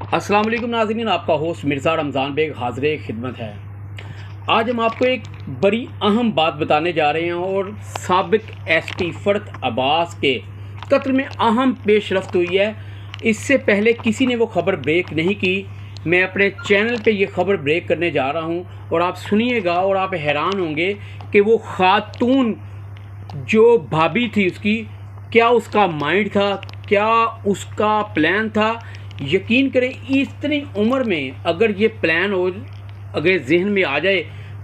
अस्सलाम वालेकुम नाज़रीन, आपका होस्ट मिर्ज़ा रमज़ान बेग हाज़िर खिदमत है। आज हम आपको एक बड़ी अहम बात बताने जा रहे हैं और साबिक एसपी फ़रत अब्बास के कत्ल में अहम पेशरफ्त हुई है। इससे पहले किसी ने वो ख़बर ब्रेक नहीं की। मैं अपने चैनल पे ये ख़बर ब्रेक करने जा रहा हूँ और आप सुनिएगा और आप हैरान होंगे कि वो ख़ातून जो भाभी थी उसकी, क्या उसका माइंड था, क्या उसका प्लान था। यकीन करें, इतनी उम्र में अगर ये प्लान हो, अगर जहन में आ जाए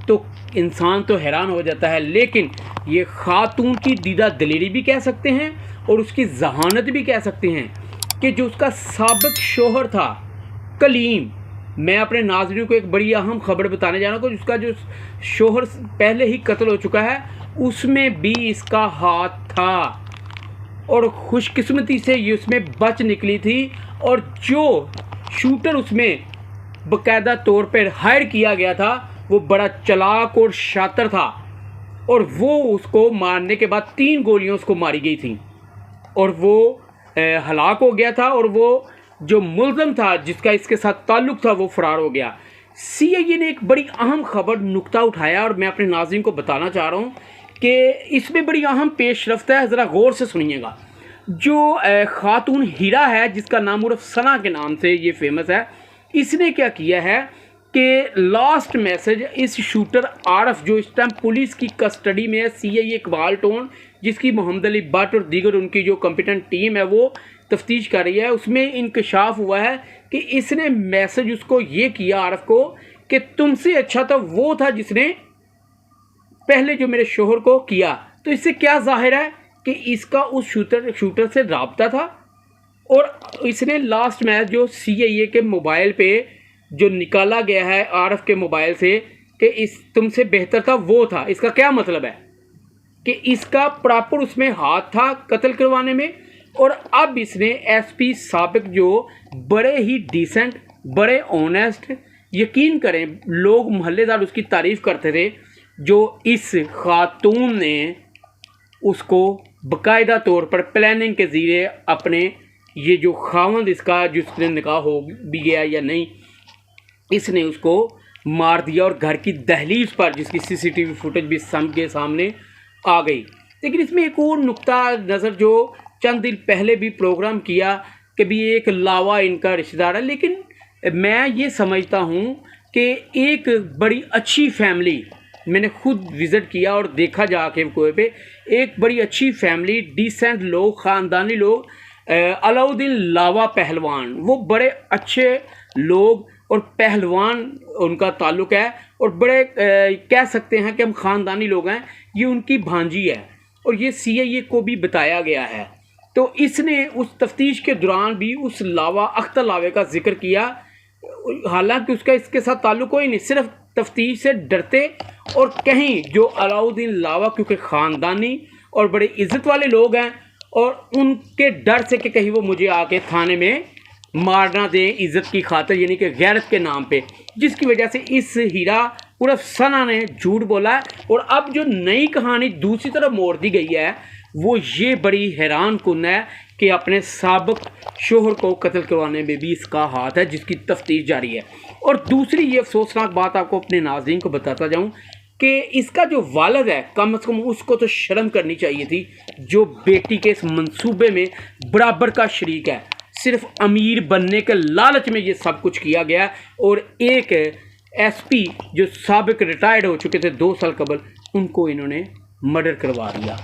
तो इंसान तो हैरान हो जाता है। लेकिन ये ख़ातून की दीदा दलेरी भी कह सकते हैं और उसकी जहानत भी कह सकते हैं कि जो उसका साबिक शोहर था कलीम, मैं अपने नाज़रीन को एक बड़ी अहम खबर बताने जा रहा हूँ कि उसका जो शोहर पहले ही कत्ल हो चुका है उसमें भी इसका हाथ था और खुशकिस्मती से ये उसमें बच निकली थी। और जो शूटर उसमें बाकायदा तौर पर हायर किया गया था वो बड़ा चालाक और शातिर था और वो उसको मारने के बाद 3 गोलियां उसको मारी गई थी और वो हलाक हो गया था और वो जो मुल्ज़म था जिसका इसके साथ ताल्लुक़ था वो फ़रार हो गया। सीआईए ने एक बड़ी अहम खबर नुक्ता उठाया और मैं अपने नाज़रीन को बताना चाह रहा हूँ कि इसमें बड़ी अहम पेशरफ्त है, ज़रा गौर से सुनिएगा। जो ख़ातून हीरा है जिसका नाम उर्फ सना के नाम से ये फेमस है, इसने क्या किया है कि लास्ट मैसेज इस शूटर आरफ जो इस टाइम पुलिस की कस्टडी में है, सीआईए इकबाल टोन जिसकी मोहम्मद अली भट्ट और दीगर उनकी जो कॉम्पिटेंट टीम है वो तफ्तीश कर रही है, उसमें इंकशाफ हुआ है कि इसने मैसेज उसको ये किया आरफ को कि तुमसे अच्छा तो वो था जिसने पहले जो मेरे शोहर को किया। तो इससे क्या जाहिर है कि इसका उस शूटर से राब्ता था और इसने लास्ट मैच जो सीआईए के मोबाइल पे जो निकाला गया है आरफ के मोबाइल से कि इस तुमसे बेहतर था वो था। इसका क्या मतलब है कि इसका प्रॉपर उसमें हाथ था कत्ल करवाने में। और अब इसने एसपी साबिक जो बड़े ही डिसेंट, बड़े ऑनेस्ट, यकीन करें लोग मोहल्लेदार उसकी तारीफ़ करते थे, जो इस खातून ने उसको बाकायदा तौर पर प्लानिंग के ज़रिए अपने ये जो खावंद इसका जिसने निकाह हो भी गया या नहीं, इसने उसको मार दिया और घर की दहलीज पर जिसकी सीसीटीवी फुटेज भी सबके सामने आ गई। लेकिन इसमें एक और नुक्ता नज़र जो चंद दिन पहले भी प्रोग्राम किया कि भी एक लावा इनका रिश्तेदार है, लेकिन मैं ये समझता हूँ कि एक बड़ी अच्छी फैमिली, मैंने खुद विज़िट किया और देखा जाके कोई पे, एक बड़ी अच्छी फैमिली, डिसेंट लोग, ख़ानदानी लोग, अलाउद्दीन लावा पहलवान, वो बड़े अच्छे लोग और पहलवान उनका ताल्लुक़ है और बड़े कह सकते हैं कि हम ख़ानदानी लोग हैं। ये उनकी भांजी है और ये सीआईए को भी बताया गया है। तो इसने उस तफ्तीश के दौरान भी उस लावा अख्तर लावे का जिक्र किया, हालांकि उसका इसके साथ ताल्लुक़ कोई नहीं, सिर्फ तफ्तीश से डरते और कहीं जो अलाउद्दीन लावा क्योंकि ख़ानदानी और बड़े इज़्ज़त वाले लोग हैं और उनके डर से कि कहीं वो मुझे आके थाने में मारना दें इज़्ज़त की खातिर, यानी कि गैरत के नाम पे, जिसकी वजह से इस हीरा उर्फ सना ने झूठ बोला है। और अब जो नई कहानी दूसरी तरफ मोड़ दी गई है वो ये बड़ी हैरान कुन है कि अपने साबिक शोहर को कत्ल करवाने में भी इसका हाथ है, जिसकी तफ्तीश जारी है। और दूसरी ये अफसोसनाक बात आपको अपने नाज़रीन को बताता जाऊं कि इसका जो वालिद है कम से कम उसको तो शर्म करनी चाहिए थी, जो बेटी के इस मंसूबे में बराबर का शरीक है। सिर्फ अमीर बनने के लालच में ये सब कुछ किया गया और एक एसपी जो साबिक रिटायर्ड हो चुके थे 2 साल कबल, उनको इन्होंने मर्डर करवा दिया।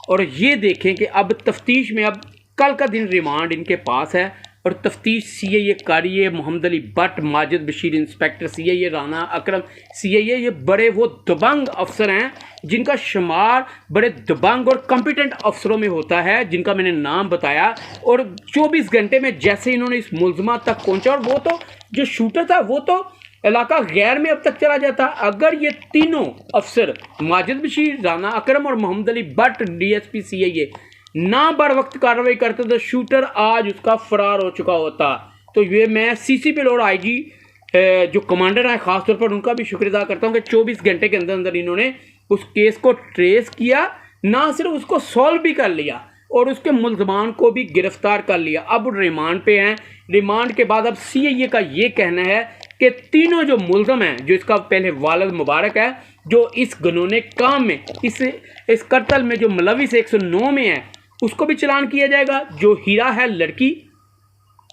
और ये देखें कि अब तफ्तीश में, अब कल का दिन रिमांड इनके पास है और तफ्तीश सीआईए कारी, मोहम्मद अली भट्ट, माजिद बशीर इंस्पेक्टर सीआईए, राना अकरम सीआईए, ये बड़े वो दबंग अफसर हैं जिनका शुमार बड़े दबंग और कॉम्पिटेंट अफसरों में होता है, जिनका मैंने नाम बताया। और 24 घंटे में जैसे इन्होंने इस मुलजमा तक पहुंचा, और वो तो जो शूटर था वो तो इलाका गैर में अब तक चला जाता। अगर ये तीनों अफसर माजिद बशीर, राना अकरम और मोहम्मद अली भट्ट डीएसपी सीआईए ना बर वक्त कार्रवाई करते तो शूटर आज उसका फरार हो चुका होता। तो ये मैं सीसीपी और आईजी जो कमांडर हैं ख़ास तौर पर उनका भी शुक्र अदा करता हूँ कि 24 घंटे के अंदर अंदर इन्होंने उस केस को ट्रेस किया, ना सिर्फ उसको सॉल्व भी कर लिया और उसके मुलजमान को भी गिरफ्तार कर लिया। अब रिमांड पे हैं। रिमांड के बाद अब सीआईए का ये कहना है कि तीनों जो मुलजम हैं, जो इसका पहले वालिद मुबारक है, जो इस घिनौने काम में, इस कत्ल में जो मुलविस 109 में है, उसको भी चालान किया जाएगा। जो हीरा है लड़की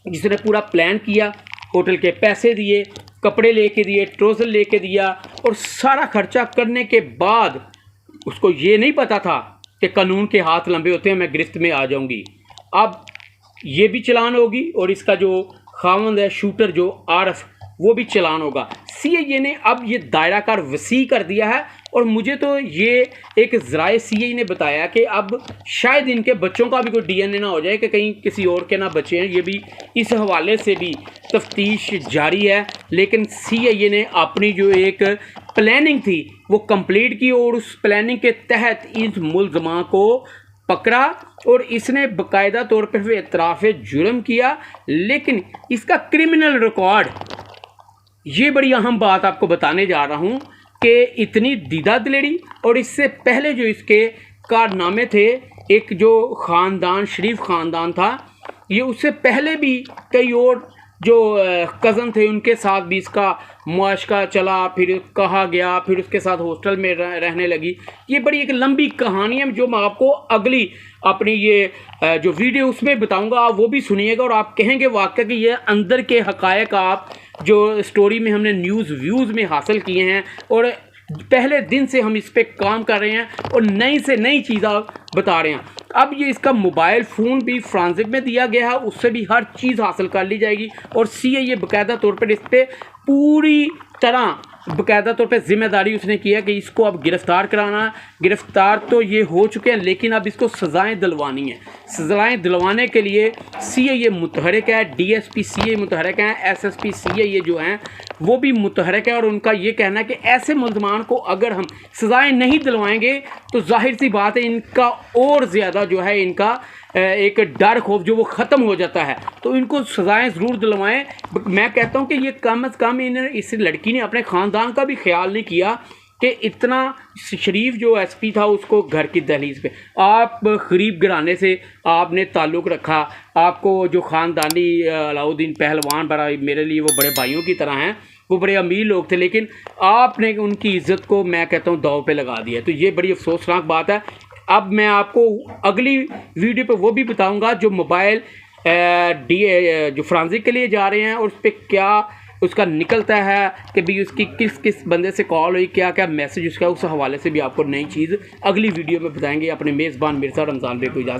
जिसने पूरा प्लान किया, होटल के पैसे दिए, कपड़े लेके दिए, ट्रोज़र लेके दिया और सारा खर्चा करने के बाद उसको ये नहीं पता था कि कानून के हाथ लंबे होते हैं, मैं गिरफ्त में आ जाऊंगी। अब ये भी चालान होगी और इसका जो खावंद है शूटर जो आरफ, वो भी चालान होगा। सीआईए ने अब ये दायरा कार वसी कर दिया है और मुझे तो ये एक ज़राए सीआईए ने बताया कि अब शायद इनके बच्चों का भी कोई डीएनए ना हो जाए कि कहीं किसी और के ना बच्चे हैं। ये भी इस हवाले से भी तफ्तीश जारी है, लेकिन सीआईए ने अपनी जो एक प्लानिंग थी वो कंप्लीट की और उस प्लानिंग के तहत इस मुलजमा को पकड़ा और इसने बाकायदा तौर पर एतराफ़ जुर्म किया। लेकिन इसका क्रिमिनल रिकॉर्ड, ये बड़ी अहम बात आपको बताने जा रहा हूँ कि इतनी दीदा दिलेरी, और इससे पहले जो इसके कारनामे थे, एक जो ख़ानदान शरीफ ख़ानदान था, ये उससे पहले भी कई और जो कज़न थे उनके साथ भी इसका मुआशका चला, फिर कहा गया, फिर उसके साथ हॉस्टल में रहने लगी। ये बड़ी एक लंबी कहानी है जो मैं आपको अगली अपनी ये जो वीडियो उसमें बताऊंगा, आप वो भी सुनिएगा और आप कहेंगे वाकई कि ये अंदर के हक़ायक़ आप जो स्टोरी में हमने न्यूज़ व्यूज़ में हासिल किए हैं और पहले दिन से हम इस पे काम कर रहे हैं और नई से नई चीज़ें बता रहे हैं। अब ये इसका मोबाइल फ़ोन भी फ्रांसिक में दिया गया है, उससे भी हर चीज़ हासिल कर ली जाएगी और सीआईए बाकायदा तौर पर इस पर पूरी तरह बाकायदा तौर पे ज़िम्मेदारी उसने किया कि इसको अब गिरफ़्तार कराना है। गिरफ़्तार तो ये हो चुके हैं, लेकिन अब इसको सज़ाएं दिलवानी है। सज़ाएं दिलवाने के लिए सीआईए मुतहरक है, डीएसपी सीआईए मुतहरक हैं, एसएसपी सीआईए जो हैं वो भी मुतहरक है और उनका ये कहना है कि ऐसे मुलजमान को अगर हम सज़ाएं नहीं दिलवाएंगे तो जाहिर सी बात है इनका और ज़्यादा जो है इनका एक डर खौफ जो वो ख़त्म हो जाता है। तो इनको सज़ाएं ज़रूर दिलवाएं। मैं कहता हूँ कि ये कम अज़ कम इस लड़की ने अपने ख़ानदान का भी ख्याल नहीं किया कि इतना शरीफ जो एसपी था उसको घर की दहलीज पे, आप गरीब घराने से आपने ताल्लुक़ रखा, आपको जो ख़ानदानी अलाउद्दीन पहलवान बड़ा मेरे लिए वो बड़े भाइयों की तरह हैं, वो बड़े अमीर लोग थे, लेकिन आपने उनकी इज़्ज़त को मैं कहता हूँ दाव पे लगा दिया। तो ये बड़ी अफसोसनाक बात है। अब मैं आपको अगली वीडियो पे वो भी बताऊंगा जो मोबाइल जो फ्रांसिक के लिए जा रहे हैं और उस पर क्या उसका निकलता है कि भाई उसकी किस किस बंदे से कॉल हुई, क्या क्या मैसेज उसका, उस हवाले से भी आपको नई चीज़ अगली वीडियो में बताएंगे। अपने मेज़बान मिर्ज़ा रमज़ान बेग को इजाज़त।